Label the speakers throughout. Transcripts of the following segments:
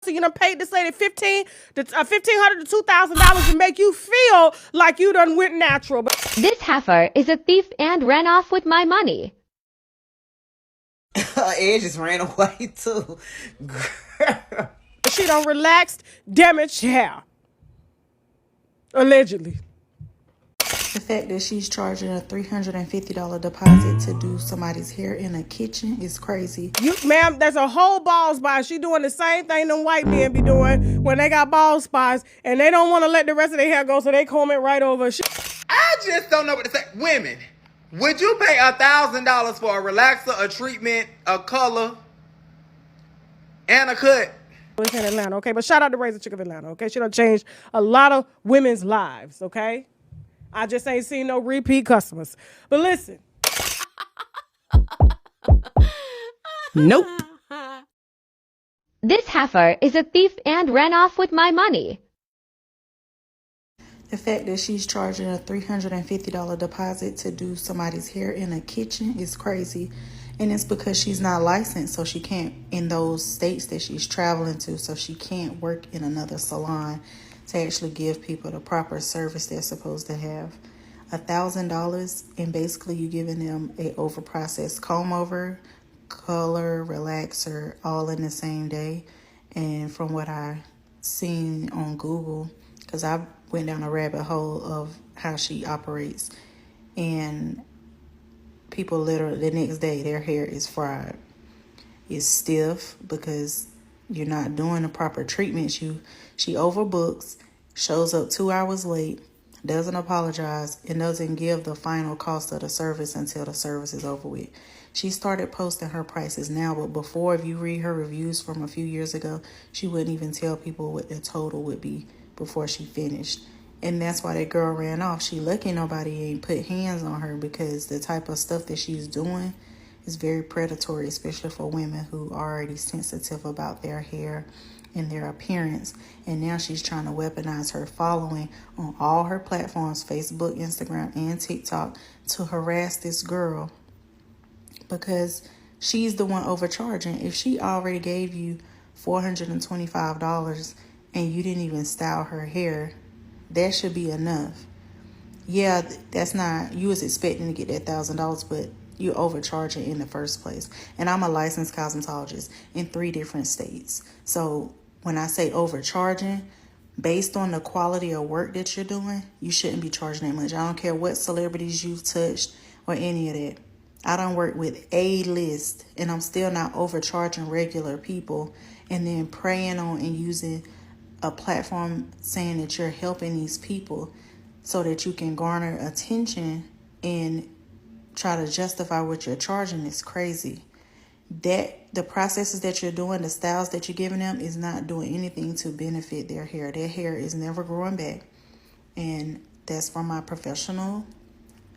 Speaker 1: So you done paid this lady $1,500 to $2,000 to make you feel like you done went natural. But
Speaker 2: This heifer is a thief and ran off with my money.
Speaker 3: Ed just ran away too. Girl.
Speaker 1: she done relaxed, damaged hair. Allegedly.
Speaker 4: The fact that she's charging a $350 deposit to do somebody's hair in a kitchen is crazy.
Speaker 1: Ma'am, there's a whole bald spot. She doing the same thing them white men be doing when they got bald spots and they don't want to let the rest of their hair go, so they comb it right over.
Speaker 5: I just don't know what to say. Women, would you pay $1,000 for a relaxer, a treatment, a color, and a cut?
Speaker 1: It's in Atlanta, okay? But shout out to Razor Chick of Atlanta, okay? She done changed a lot of women's lives, okay? I just ain't seen no repeat customers. But listen. Nope.
Speaker 2: This heifer is a thief and ran off with my money.
Speaker 4: The fact that she's charging a $350 deposit to do somebody's hair in a kitchen is crazy. And it's because she's not licensed, so she can't, in those states that she's traveling to, so she can't work in another salon to actually give people the proper service they're supposed to have. $1,000, and basically you giving them a overprocessed comb over, color, relaxer, all in the same day. And from what I seen on Google, because I went down a rabbit hole of how she operates, and people literally the next day their hair is fried. It's stiff because you're not doing the proper treatments. She overbooks, shows up 2 hours late, doesn't apologize, and doesn't give the final cost of the service until the service is over with. She started posting her prices now, but before, if you read her reviews from a few years ago, she wouldn't even tell people what the total would be before she finished. And that's why that girl ran off. She lucky nobody ain't put hands on her, because the type of stuff that she's doing is very predatory, especially for women who are already sensitive about their hair and their appearance. And now she's trying to weaponize her following on all her platforms, Facebook, Instagram, and TikTok, to harass this girl, because she's the one overcharging. If she already gave you $425 and you didn't even style her hair, that should be enough. Yeah, that's not, you was expecting to get that $1,000, but you're overcharging in the first place. And I'm a licensed cosmetologist in 3 different states. So when I say overcharging, based on the quality of work that you're doing, you shouldn't be charging that much. I don't care what celebrities you've touched or any of that. I don't work with A-list, and I'm still not overcharging regular people and then preying on and using a platform saying that you're helping these people so that you can garner attention and try to justify what you're charging is crazy. That the processes that you're doing, the styles that you're giving them, is not doing anything to benefit their hair. Their hair is never growing back. And that's from my professional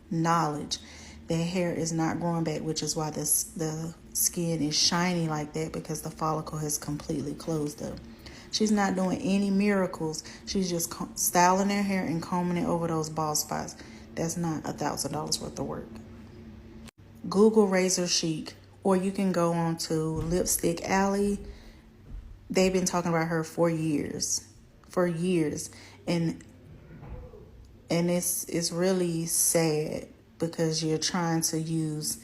Speaker 4: knowledge. Their hair is not growing back, which is why the skin is shiny like that, because the follicle has completely closed up. She's not doing any miracles. She's just styling her hair and combing it over those bald spots. That's not $1,000 worth of work. Google Razor Chic, or you can go on to Lipstick Alley. They've been talking about her for years. And it's really sad, because you're trying to use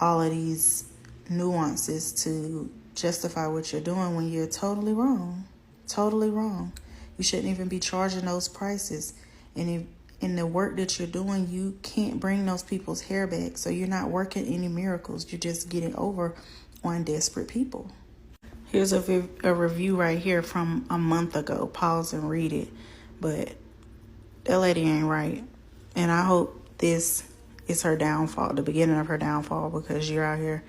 Speaker 4: all of these nuances to justify what you're doing when you're totally wrong. Totally wrong. You shouldn't even be charging those prices. And if in the work that you're doing, you can't bring those people's hair back. So you're not working any miracles. You're just getting over on desperate people. Here's a review right here from a month ago. Pause and read it. But that lady ain't right. And I hope this is her downfall, the beginning of her downfall, because you're out here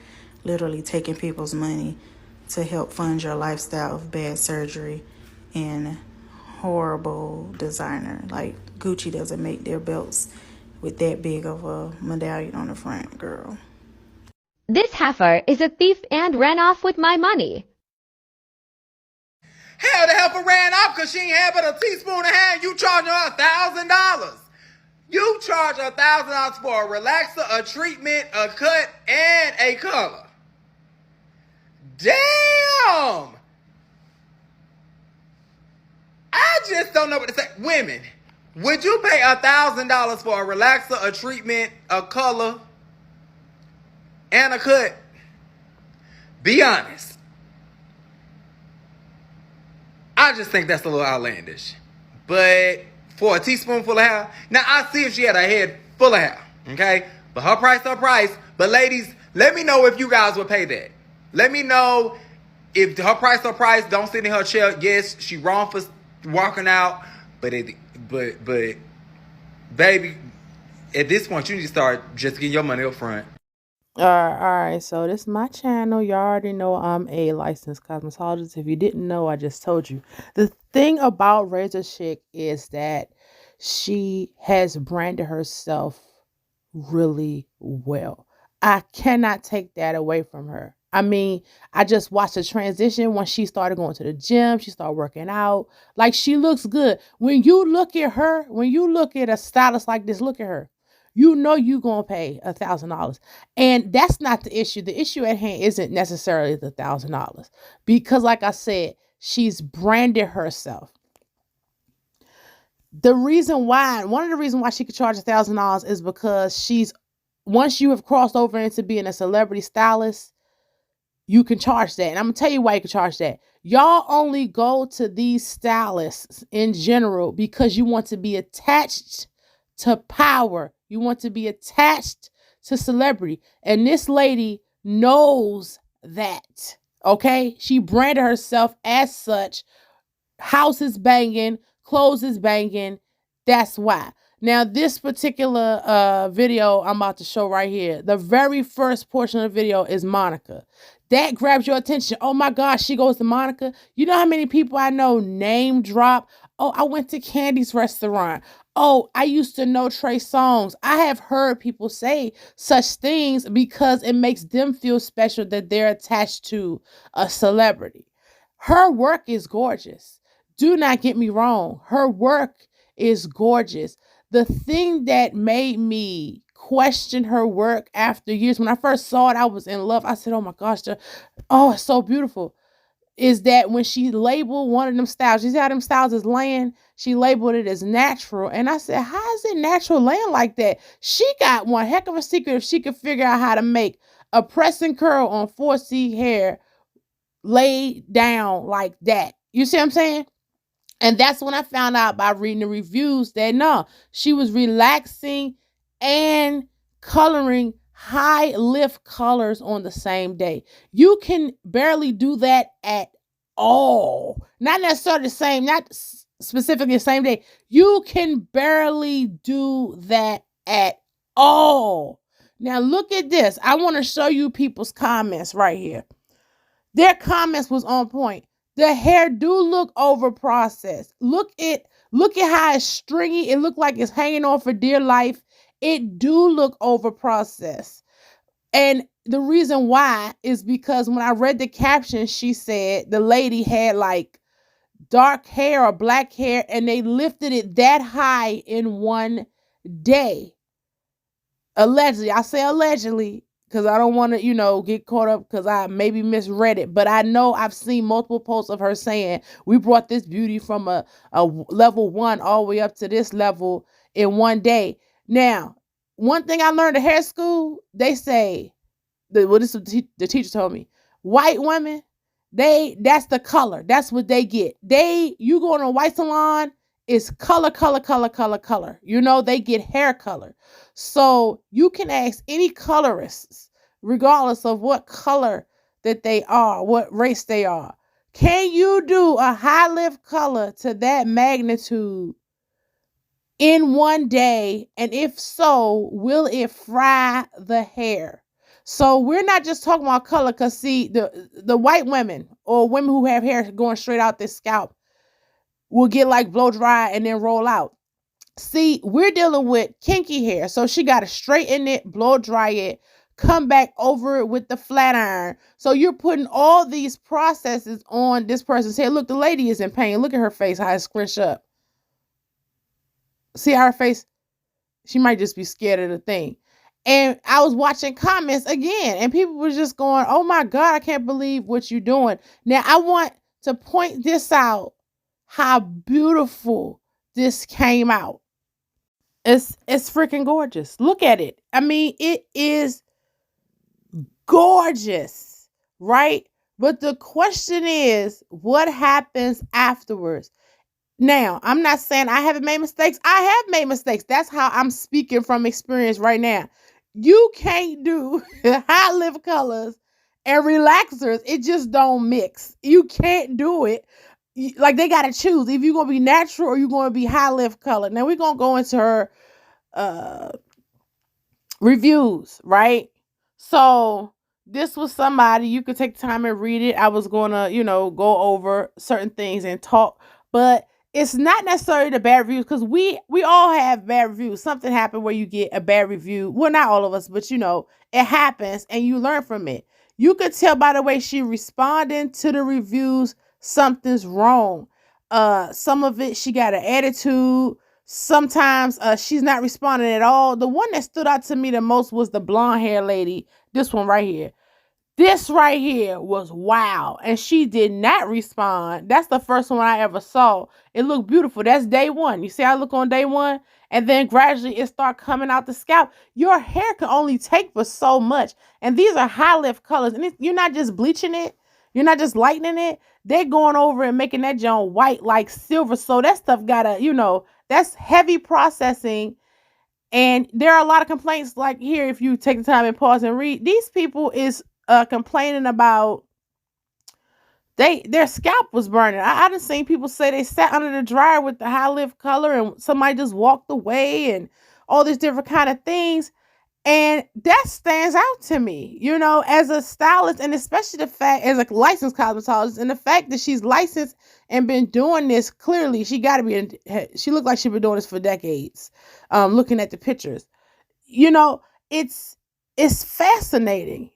Speaker 4: literally taking people's money to help fund your lifestyle of bad surgery and horrible designer. Like, Gucci doesn't make their belts with that big of a medallion on the front, girl.
Speaker 2: This heifer is a thief and ran off with my money.
Speaker 5: Hell, the heifer ran off because she ain't had but a teaspoon of hair and you charging her $1,000. You charge $1,000 for a relaxer, a treatment, a cut, and a color. Damn! just don't know what to say. Women, would you pay $1,000 for a relaxer, a treatment, a color, and a cut? Be honest. I just think that's a little outlandish. But for a teaspoonful of hair, now I see if she had a head full of hair, okay? But her price, her price. But ladies, let me know if you guys would pay that. Let me know if her price, her price. Don't sit in her chair. Yes, she wrong for walking out, but baby, at this point you need to start just getting your money up front.
Speaker 6: All right. So this is my channel. You already know I'm a licensed cosmetologist. If you didn't know, I just told you. The thing about Razor Chic is that she has branded herself really well. I cannot take that away from her. I mean, I just watched the transition when she started going to the gym. She started working out. Like, she looks good. When you look at her, when you look at a stylist like this, look at her. You know you're going to pay $1,000. And that's not the issue. The issue at hand isn't necessarily the $1,000. Because, like I said, she's branded herself. One of the reasons why she could charge $1,000 is because once you have crossed over into being a celebrity stylist, you can charge that. And I'm going to tell you why you can charge that. Y'all only go to these stylists in general because you want to be attached to power. You want to be attached to celebrity. And this lady knows that. Okay? She branded herself as such. House is banging. Clothes is banging. That's why. Now, this particular video I'm about to show right here, the very first portion of the video is Monica. That grabs your attention. Oh my gosh, she goes to Monica. You know how many people I know name drop? Oh, I went to Candy's restaurant. Oh, I used to know Trey Songz. I have heard people say such things because it makes them feel special that they're attached to a celebrity. Her work is gorgeous. Do not get me wrong. Her work is gorgeous. The thing that made me question her work after years, when I first saw it, I was in love. I said, oh my gosh, it's so beautiful. Is that when she labeled one of them styles, you see how them styles is laying? She labeled it as natural. And I said, how is it natural laying like that? She got one heck of a secret if she could figure out how to make a press and curl on 4C hair laid down like that. You see what I'm saying? And that's when I found out by reading the reviews that no, she was relaxing and coloring high lift colors on the same day. You can barely do that at all. Not necessarily the same, not specifically the same day. You can barely do that at all. Now look at this. I want to show you people's comments right here. Their comments was on point. The hair do look over processed. Look at how it's stringy. It look like it's hanging on for dear life. It do look over processed. And the reason why is because when I read the caption, she said the lady had like dark hair or black hair and they lifted it that high in one day. Allegedly. I say allegedly because I don't want to, get caught up because I maybe misread it. But I know I've seen multiple posts of her saying, we brought this beauty from a level 1 all the way up to this level in one day. Now, one thing I learned at hair school, they say, the teacher told me, white women, that's the color. That's what they get. You go in a white salon, it's color. They get hair color. So you can ask any colorists, regardless of what color that they are, what race they are. Can you do a high lift color to that magnitude in one day? And if so, will it fry the hair? So we're not just talking about color because see, the white women or women who have hair going straight out their scalp will get like blow dry and then roll out. See, we're dealing with kinky hair. So she got to straighten it, blow dry it, come back over it with the flat iron. So you're putting all these processes on this person's hair. Look, the lady is in pain. Look at her face, how it's squished up. See her face? She might just be scared of the thing. And I was watching comments again, and people were just going, oh my God, I can't believe what you're doing. Now, I want to point this out, how beautiful this came out. It's freaking gorgeous. Look at it. I mean, it is gorgeous, right? But the question is, what happens afterwards? Now, I'm not saying I haven't made mistakes. I have made mistakes. That's how I'm speaking from experience right now. You can't do high lip colors and relaxers. It just don't mix. You can't do it. Like, they got to choose if you're going to be natural or you're going to be high lip color. Now, we're going to go into her reviews, right? So this was somebody, you could take time and read it. I was going to, go over certain things and talk, but it's not necessarily the bad reviews, because we all have bad reviews. Something happened where you get a bad review. Well, not all of us, but it happens and you learn from it. You could tell by the way she responded to the reviews, something's wrong. Some of it, she got an attitude. Sometimes she's not responding at all. The one that stood out to me the most was the blonde hair lady. This one right here. This right here was wow. And she did not respond. That's the first one I ever saw. It looked beautiful. That's day one. You see I look on day one? And then gradually it start coming out the scalp. Your hair can only take for so much. And these are high lift colors. And you're not just bleaching it. You're not just lightening it. They're going over and making that joint white like silver. So that stuff gotta, that's heavy processing. And there are a lot of complaints like here, if you take the time and pause and read, these people is complaining about their scalp was burning. I done seen people say they sat under the dryer with the high lift color and somebody just walked away and all these different kind of things. And that stands out to me, as a stylist, and especially the fact as a licensed cosmetologist, and the fact that she's licensed and been doing this. Clearly she got to be she looked like she's been doing this for decades. Looking at the pictures, it's fascinating,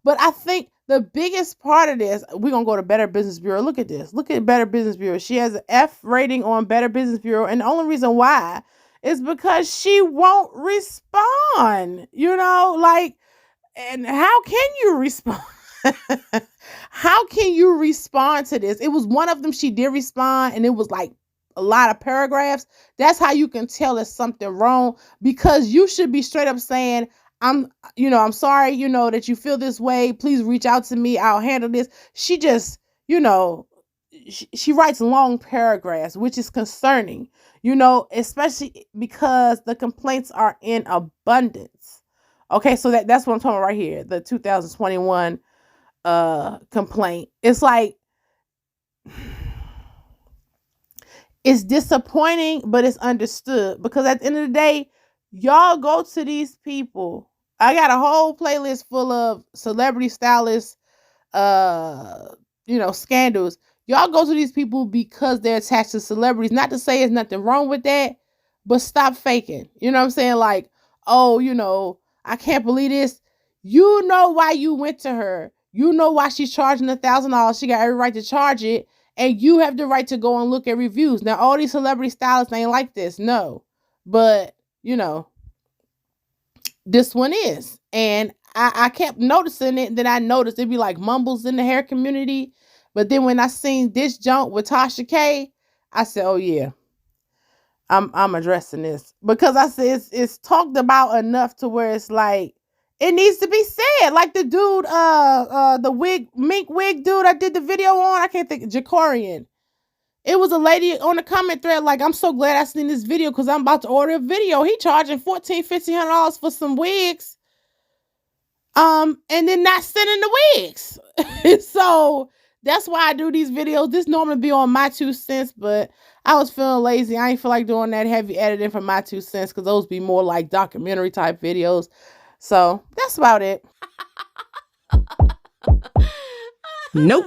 Speaker 6: but I think the biggest part of this, we're going to go to Better Business Bureau. Look at this. Look at Better Business Bureau. She has an F rating on Better Business Bureau. And the only reason why is because she won't respond, and how can you respond? How can you respond to this? It was one of them. She did respond and it was like a lot of paragraphs. That's how you can tell there's something wrong, because you should be straight up saying, I'm sorry, that you feel this way. Please reach out to me. I'll handle this. She just, she writes long paragraphs, which is concerning, especially because the complaints are in abundance. Okay, so that's what I'm talking about right here. The 2021 complaint. It's like, it's disappointing, but it's understood, because at the end of the day, y'all go to these people. I got a whole playlist full of celebrity stylists, scandals. Y'all go to these people because they're attached to celebrities. Not to say there's nothing wrong with that, but stop faking. You know what I'm saying? Like, oh, I can't believe this. You know why you went to her. You know why she's charging $1,000. She got every right to charge it. And you have the right to go and look at reviews. Now, all these celebrity stylists ain't like this. No. But, this one is. And I kept noticing it. Then I noticed it'd be like mumbles in the hair community. But then when I seen this junk with Tasha K, I said, oh, yeah. I'm addressing this. Because I said it's talked about enough to where it's like, it needs to be said. Like the dude, the mink wig dude I did the video on, I can't think, Jacorian. It was a lady on the comment thread like, I'm so glad I seen this video because I'm about to order a video. He charging $1,400-$1,500 for some wigs. And then not sending the wigs. So that's why I do these videos. This normally be on my 2 cents, but I was feeling lazy. I ain't feel like doing that heavy editing for my 2 cents, because those be more like documentary type videos. So that's about it.
Speaker 1: Nope.